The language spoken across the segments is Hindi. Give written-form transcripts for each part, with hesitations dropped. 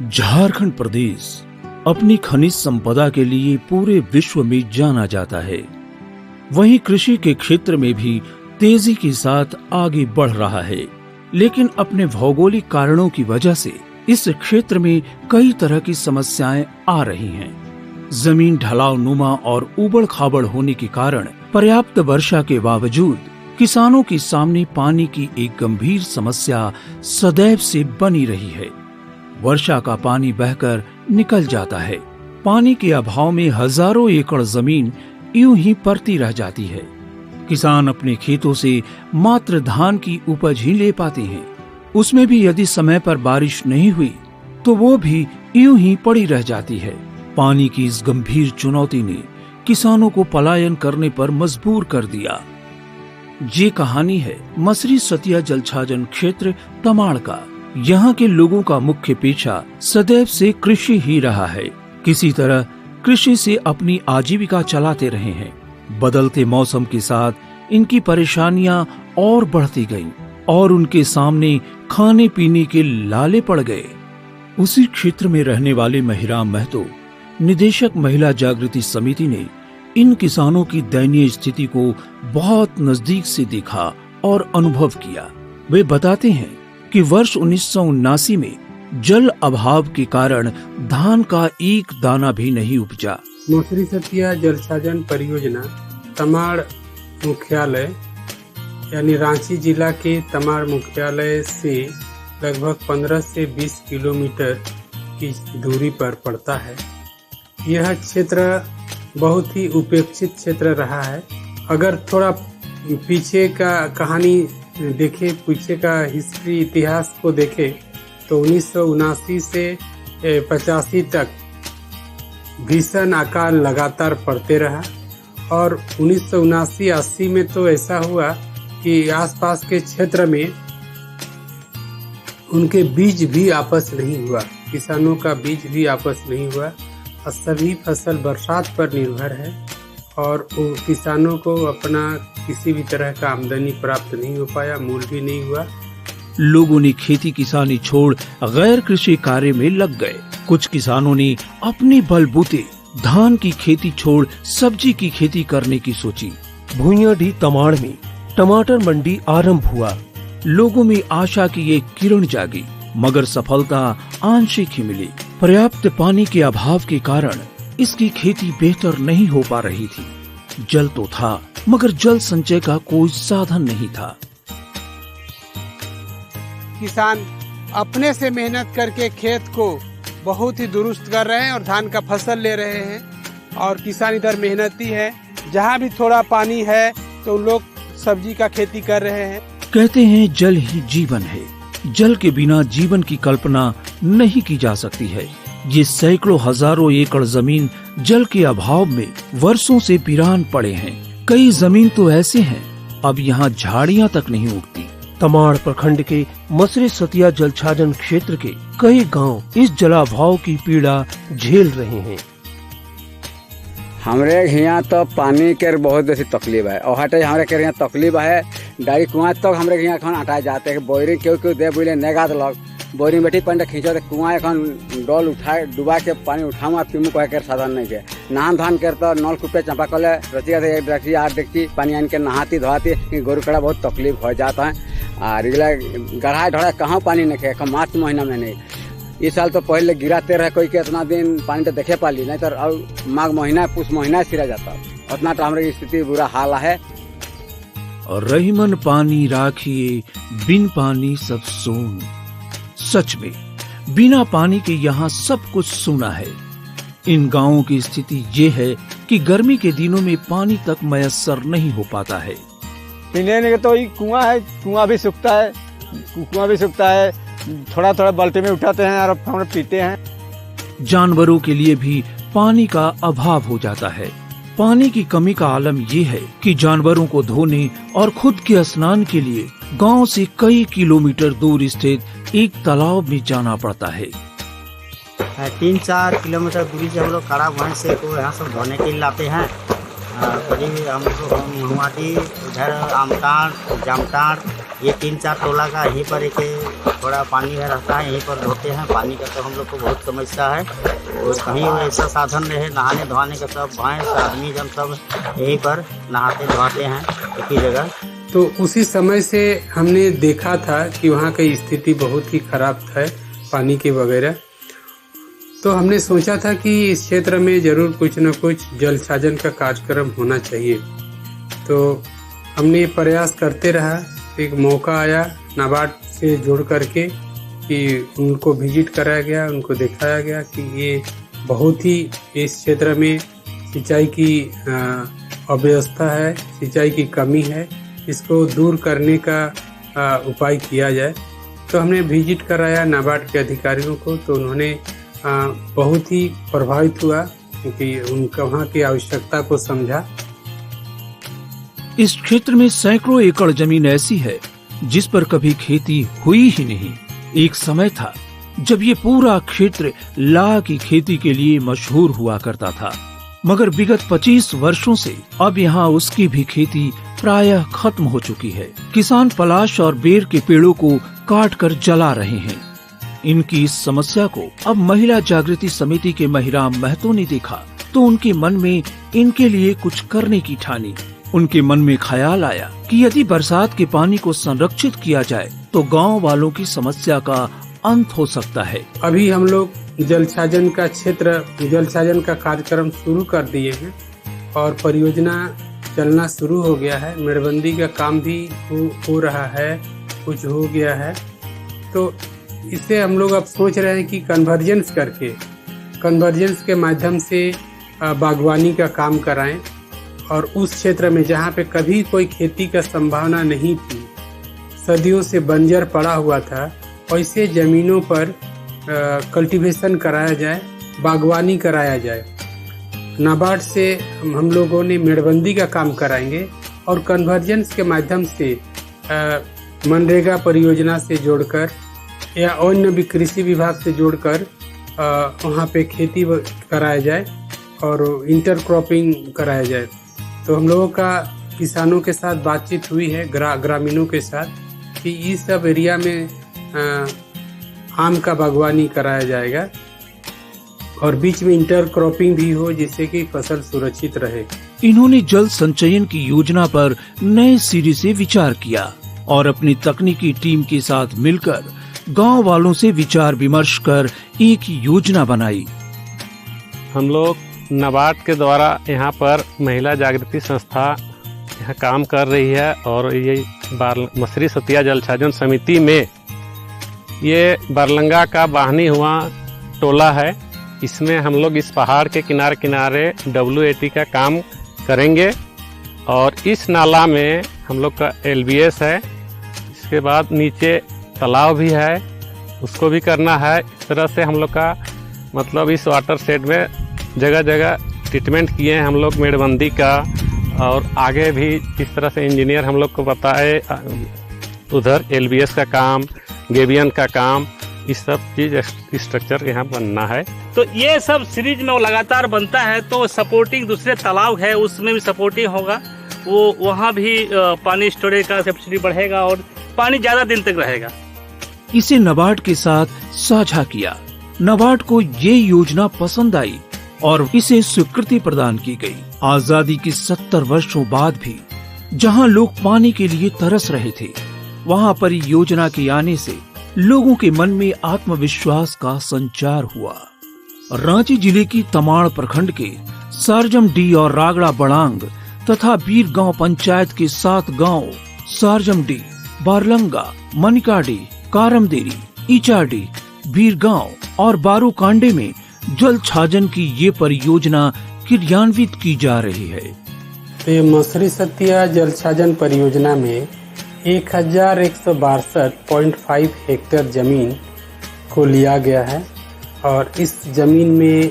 झारखंड प्रदेश अपनी खनिज संपदा के लिए पूरे विश्व में जाना जाता है। वहीं कृषि के क्षेत्र में भी तेजी के साथ आगे बढ़ रहा है, लेकिन अपने भौगोलिक कारणों की वजह से इस क्षेत्र में कई तरह की समस्याएं आ रही हैं। जमीन ढलाव नुमा और उबड़ खाबड़ होने के कारण पर्याप्त वर्षा के बावजूद किसानों के सामने पानी की एक गंभीर समस्या सदैव से बनी रही है। वर्षा का पानी बहकर निकल जाता है। पानी के अभाव में हजारों एकड़ जमीन यूं ही पड़ती रह जाती है। किसान अपने खेतों से मात्र धान की उपज ही ले पाते हैं। उसमें भी यदि समय पर बारिश नहीं हुई तो वो भी यूं ही पड़ी रह जाती है। पानी की इस गंभीर चुनौती ने किसानों को पलायन करने पर मजबूर कर दिया। ये कहानी है मसरी सतिया जलछाजन क्षेत्र तमाड़ का। यहाँ के लोगों का मुख्य पेशा सदैव से कृषि ही रहा है। किसी तरह कृषि से अपनी आजीविका चलाते रहे हैं। बदलते मौसम के साथ इनकी परेशानियां और बढ़ती गईं और उनके सामने खाने पीने के लाले पड़ गए। उसी क्षेत्र में रहने वाले महिराम महतो, निदेशक महिला जागृति समिति ने इन किसानों की दयनीय स्थिति को बहुत नजदीक से देखा और अनुभव किया। वे बताते हैं कि वर्ष 1979 में जल अभाव के कारण धान का एक दाना भी नहीं उपजा। मसरी सतिया जलछाजन परियोजना तमाड़ मुख्यालय यानी रांची जिला के तमाड़ मुख्यालय से लगभग 15 से 20 किलोमीटर की दूरी पर पड़ता है। यह क्षेत्र बहुत ही उपेक्षित क्षेत्र रहा है। अगर थोड़ा पीछे का कहानी देखे, पीछे का हिस्ट्री इतिहास को देखे तो 1979 से 85 तक भीषण अकाल लगातार पड़ते रहा और 1979-80 में तो ऐसा हुआ कि आसपास के क्षेत्र में उनके बीज भी आपस नहीं हुआ, किसानों का बीज भी आपस नहीं हुआ और सभी फसल बरसात पर निर्भर है और किसानों को अपना किसी भी तरह का आमदनी प्राप्त नहीं हो पाया, मूल भी नहीं हुआ। लोगों ने खेती किसानी छोड़ गैर कृषि कार्य में लग गए। कुछ किसानों ने अपने बलबूते धान की खेती छोड़ सब्जी की खेती करने की सोची। भुइयाडी तमाड़ में टमाटर मंडी आरंभ हुआ। लोगों में आशा की एक किरण जागी, मगर सफलता आंशिक ही मिली। पर्याप्त पानी के अभाव के कारण इसकी खेती बेहतर नहीं हो पा रही थी। जल तो था, मगर जल संचय का कोई साधन नहीं था। किसान अपने से मेहनत करके खेत को बहुत ही दुरुस्त कर रहे हैं और धान का फसल ले रहे हैं और किसान इधर मेहनती है। जहाँ भी थोड़ा पानी है तो लोग सब्जी का खेती कर रहे हैं। कहते हैं जल ही जीवन है। जल के बिना जीवन की कल्पना नहीं की जा सकती है। ये सैकड़ों हजारों एकड़ जमीन जल के अभाव में वर्षों से वीरान पड़े हैं। कई जमीन तो ऐसे हैं अब यहाँ झाड़ियाँ तक नहीं उगती। तमाड़ प्रखंड के मसरी सतिया जलछाजन क्षेत्र के कई गांव इस जलाभाव की पीड़ा झेल रहे हैं। हमरे यहाँ तो पानी के बहुत बेसी तकलीफ है और हटे हमारे के यहाँ तकलीफ है। डायरी कुआं तक हमरे यहाँ एखन हटाए जाते हैं। बोरिंग क्यों दे बुले नेगा दलक बोरिंग बैठी पंडे खींचो कुआं एखन डोल उठाए डुबा के पानी उठावा पीमू कह के साधन नहीं के। नहान धान कर तो नल कूपे चापा कले रची 8 डेक्ची पानी आन के नहाती धोती गोरु कड़ा बहुत तकलीफ हो जाता है। और गढ़ाई ढोड़ा कहाँ पानी नहीं खे, मार्च महीना में नहीं। इस साल तो पहले गिराते रहे कोई के इतना दिन पानी तो देखे पाली नहीं तो माघ महीना पुष महीना सिरा जाता। उतना तो हमारी स्थिति बुरा हाल है। और रहीमन पानी राखिए बिन पानी सब सून। सच में बिना पानी के यहाँ सब कुछ सूना है। इन गांवों की स्थिति ये है कि गर्मी के दिनों में पानी तक मयस्सर नहीं हो पाता है। पीने के तो कुआं है, कुआं भी सूखता है। थोड़ा थोड़ा बाल्टी में उठाते हैं और हम पीते हैं। जानवरों के लिए भी पानी का अभाव हो जाता है। पानी की कमी का आलम ये है कि जानवरों को धोने और खुद के स्नान के लिए गांव से कई किलोमीटर दूर स्थित एक तालाब में जाना पड़ता है। 3-4 किलोमीटर दूरी से हम लोग काड़ा भैंस को यहाँ सब धोने के लिए लाते हैं करीब हमको महुआटी, इधर आमटाड़, जामटाड़, ये 3-4 टोला का यहीं पर एक थोड़ा पानी है रहता है, यहीं पर धोते हैं। पानी का तो हम लोग को बहुत समस्या है और कहीं ऐसा साधन रहे नहाने धोने का, सब भैंस आदमी जन सब यहीं पर नहाते धोते हैं एक ही जगह। तो उसी समय से हमने देखा था कि वहाँ की स्थिति बहुत ही खराब है पानी के वगैरह। तो हमने सोचा था कि इस क्षेत्र में जरूर कुछ न कुछ जल छाजन का कार्यक्रम होना चाहिए। तो हमने प्रयास करते रहा। एक मौका आया नाबार्ड से जुड़ करके कि उनको विजिट कराया गया, उनको दिखाया गया कि ये बहुत ही इस क्षेत्र में सिंचाई की अव्यवस्था है, सिंचाई की कमी है, इसको दूर करने का उपाय किया जाए। तो हमने विजिट कराया नाबार्ड के अधिकारियों को, तो उन्होंने बहुत ही प्रभावित हुआ क्योंकि उनका वहाँ की आवश्यकता को समझा। इस क्षेत्र में सैकड़ों एकड़ जमीन ऐसी है जिस पर कभी खेती हुई ही नहीं। एक समय था जब ये पूरा क्षेत्र लाह की खेती के लिए मशहूर हुआ करता था, मगर विगत 25 वर्षों से अब यहाँ उसकी भी खेती प्रायः खत्म हो चुकी है। किसान पलाश और बेर के पेड़ों को काट कर जला रहे हैं। इनकी इस समस्या को अब महिला जागृति समिति के महिराम महतो ने देखा तो उनके मन में इनके लिए कुछ करने की ठानी। उनके मन में ख्याल आया कि यदि बरसात के पानी को संरक्षित किया जाए तो गांव वालों की समस्या का अंत हो सकता है। अभी हम लोग जल छाजन का कार्यक्रम शुरू कर दिए हैं और परियोजना चलना शुरू हो गया है। मेड़बंदी का काम भी हो रहा है, कुछ हो गया है। तो इससे हम लोग अब सोच रहे हैं कि कन्वर्जेंस के माध्यम से बागवानी का काम कराएं और उस क्षेत्र में जहाँ पे कभी कोई खेती का संभावना नहीं थी, सदियों से बंजर पड़ा हुआ था, ऐसे जमीनों पर कल्टीवेशन कराया जाए, बागवानी कराया जाए। नाबार्ड से हम लोगों ने मेड़बंदी का काम कराएंगे और कन्वर्जेंस के माध्यम से मनरेगा परियोजना से जोड़कर या अन्य भी कृषि विभाग से जोड़कर वहाँ पे खेती कराया जाए और इंटरक्रॉपिंग कराया जाए। तो हम लोगों का किसानों के साथ बातचीत हुई है, ग्रामीणों के साथ, कि इस सब एरिया में आम का बागवानी कराया जाएगा और बीच में इंटरक्रॉपिंग भी हो जिससे कि फसल सुरक्षित रहे। इन्होंने जल संचयन की योजना पर नए सिरे से विचार किया और अपनी तकनीकी टीम के साथ मिलकर गांव वालों से विचार विमर्श कर एक योजना बनाई। हम लोग नाबार्ड के द्वारा यहाँ पर महिला जागृति संस्था यहाँ काम कर रही है और ये मसरी सतिया जल छाजन समिति में ये बरलंगा का बाहनी हुआ टोला है। इसमें हम लोग इस पहाड़ के किनारे किनारे WAT का काम करेंगे और इस नाला में हम लोग का LBS है। इसके बाद नीचे तालाब भी है, उसको भी करना है। इस तरह से हम लोग का मतलब इस वाटर शेड में जगह जगह ट्रीटमेंट किए हैं हम लोग मेड़बंदी का, और आगे भी इस तरह से इंजीनियर हम लोग को बताए उधर LBS का काम, गेबियन का काम, इस सब चीज स्ट्रक्चर यहाँ बनना है। तो ये सब सीरीज में वो लगातार बनता है तो सपोर्टिंग दूसरे तालाब है उसमें भी सपोर्टिंग होगा, वो वहाँ भी पानी स्टोरेज का कैपेसिटी बढ़ेगा और पानी ज्यादा दिन तक रहेगा। इसे नाबार्ड के साथ साझा किया। नाबार्ड को ये योजना पसंद आई और इसे स्वीकृति प्रदान की गई। आजादी के 70 वर्षों बाद भी जहां लोग पानी के लिए तरस रहे थे, वहां परियोजना के आने से लोगों के मन में आत्मविश्वास का संचार हुआ। रांची जिले की तमाड़ प्रखंड के सारजमडी और रागड़ा बड़ांग तथा बीरगांव पंचायत के 7 गांव सारजमडी, बारलंगा, मनिकाडी, कारमदेरी, इचाडी, बीरगांव और बारूकांडे में जल छाजन की ये परियोजना क्रियान्वित की जा रही है। ये मसरी सतिया जल छाजन परियोजना में 1162.5 हेक्टेयर जमीन को लिया गया है और इस जमीन में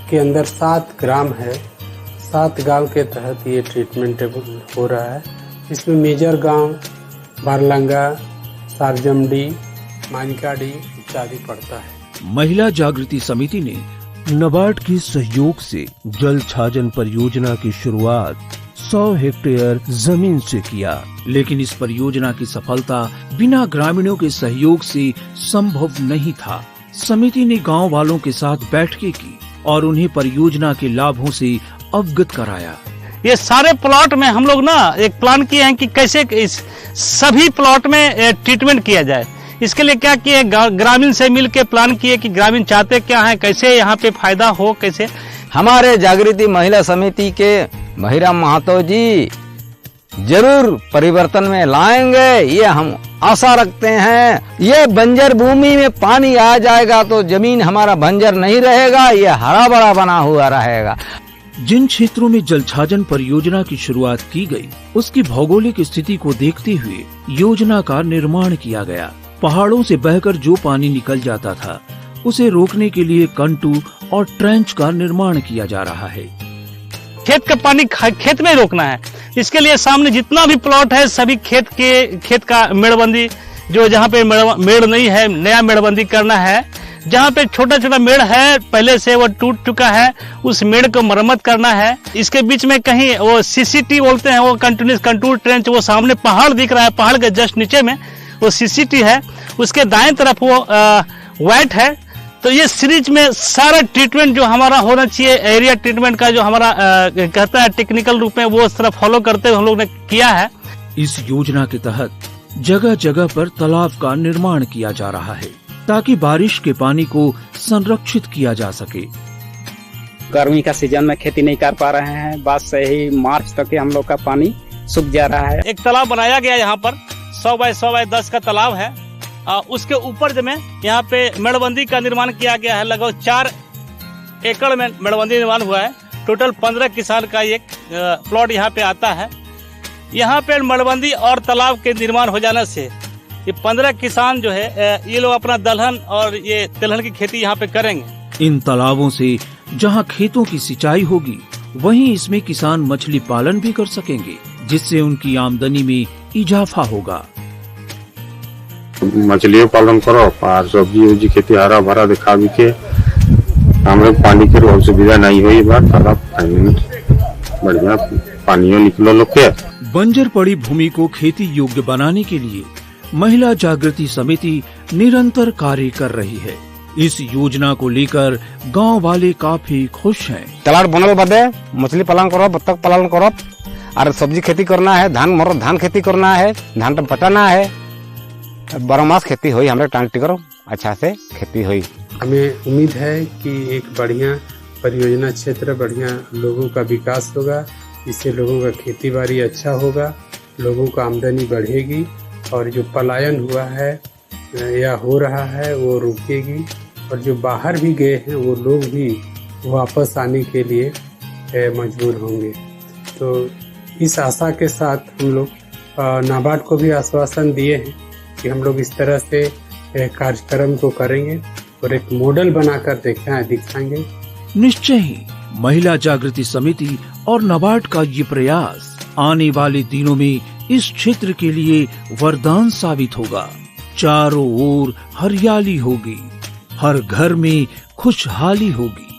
के अंदर 7 ग्राम है। 7 गांव के तहत ये ट्रीटमेंट हो रहा है। इसमें मेजर गांव, बारलंगा, सारजमडी, मानिकाडी इत्यादि पड़ता है। महिला जागृति समिति ने नाबार्ड के सहयोग से जल छाजन परियोजना की शुरुआत 100 हेक्टेयर जमीन से किया, लेकिन इस परियोजना की सफलता बिना ग्रामीणों के सहयोग से संभव नहीं था। समिति ने गांव वालों के साथ बैठकें की और उन्हें परियोजना के लाभों से अवगत कराया। ये सारे प्लॉट में हम लोग ना एक प्लान किए हैं कि कैसे इस सभी प्लॉट में ट्रीटमेंट किया जाए। इसके लिए क्या किए, ग्रामीण से मिलकर प्लान किए कि ग्रामीण चाहते क्या है, कैसे यहाँ पे फायदा हो, कैसे। हमारे जागृति महिला समिति के महिरा महतो जी जरूर परिवर्तन में लाएंगे, ये हम आशा रखते हैं। ये बंजर भूमि में पानी आ जाएगा तो जमीन हमारा बंजर नहीं रहेगा, ये हरा भरा बना हुआ रहेगा। जिन क्षेत्रों में जल छाजन परियोजना की शुरुआत की गई, उसकी भौगोलिक स्थिति को देखते हुए योजना का निर्माण किया गया। पहाड़ों से बहकर जो पानी निकल जाता था, उसे रोकने के लिए कंटू और ट्रेंच का निर्माण किया जा रहा है। खेत का पानी खेत में रोकना है। इसके लिए सामने जितना भी प्लॉट है सभी खेत का मेड़बंदी, जो जहाँ पे मेड़ नहीं है नया मेड़बंदी करना है। जहाँ पे छोटा छोटा मेड़ है पहले से वो टूट चुका है, उस मेड़ को मरम्मत करना है। इसके बीच में कहीं वो सीसीटी बोलते हैं, वो कंटिन्यूस कंटूर ट्रेंच, वो सामने पहाड़ दिख रहा है, पहाड़ के जस्ट नीचे में वो सीसीटी है, उसके दाएं तरफ वो वाइट है। तो ये सीरीज में सारा ट्रीटमेंट जो हमारा होना चाहिए, एरिया ट्रीटमेंट का जो हमारा कहता है टेक्निकल रूप में, वो उस तरफ फॉलो करते हुए हम लोग ने किया है। इस योजना के तहत जगह जगह पर तालाब का निर्माण किया जा रहा है ताकि बारिश के पानी को संरक्षित किया जा सके। गर्मी का सीजन में खेती नहीं कर पा रहे हैं, बस सही मार्च तक हम लोग का पानी सूख जा रहा है। एक तालाब बनाया गया यहाँ पर 100 बाय 100 बाय 10 का तालाब है। उसके ऊपर में यहाँ पे मेड़बंदी का निर्माण किया गया है। लगभग 4 एकड़ में मेड़बंदी निर्माण हुआ है। टोटल 15 किसान का एक प्लॉट यहाँ पे आता है। यहाँ पे मेड़बंदी और तालाब के निर्माण हो जाने से ये 15 किसान जो है ये लोग अपना दलहन और ये तिलहन की खेती यहाँ पे करेंगे। इन तालाबों से जहाँ खेतों की सिंचाई होगी, वहीं इसमें किसान मछली पालन भी कर सकेंगे, जिससे उनकी आमदनी में इजाफा होगा। मछलियों पालन करो और सब्जी उब्जी खेती हरा भरा दिखा भी के हम लोग पानी की सुविधा नहीं हुई, बार तालाब बढ़िया पानियों निकलो लोग के। बंजर पड़ी भूमि को खेती योग्य बनाने के लिए महिला जागृति समिति निरंतर कार्य कर रही है। इस योजना को लेकर गांव वाले काफी खुश हैं। तालाब बनल बदे मछली पालन करो, बत्तख पालन करो और सब्जी खेती करना है, धान खेती करना है, धान पटाना है, 12 मास खेती हुई हमारे टांगटी करो, अच्छा से खेती हुई। हमें उम्मीद है कि एक बढ़िया परियोजना क्षेत्र, बढ़िया लोगों का विकास होगा, इससे लोगों का खेती बाड़ी अच्छा होगा, लोगों का आमदनी बढ़ेगी और जो पलायन हुआ है या हो रहा है वो रुकेगी और जो बाहर भी गए हैं वो लोग भी वापस आने के लिए मजबूर होंगे। तो इस आशा के साथ हम लोग नाबार्ड को भी आश्वासन दिए हैं कि हम लोग इस तरह से कार्यक्रम को करेंगे और एक मॉडल बनाकर दिखाएंगे। निश्चय ही महिला जागृति समिति और नाबार्ड का ये प्रयास आने वाले दिनों में इस क्षेत्र के लिए वरदान साबित होगा। चारों ओर हरियाली होगी, हर घर में खुशहाली होगी।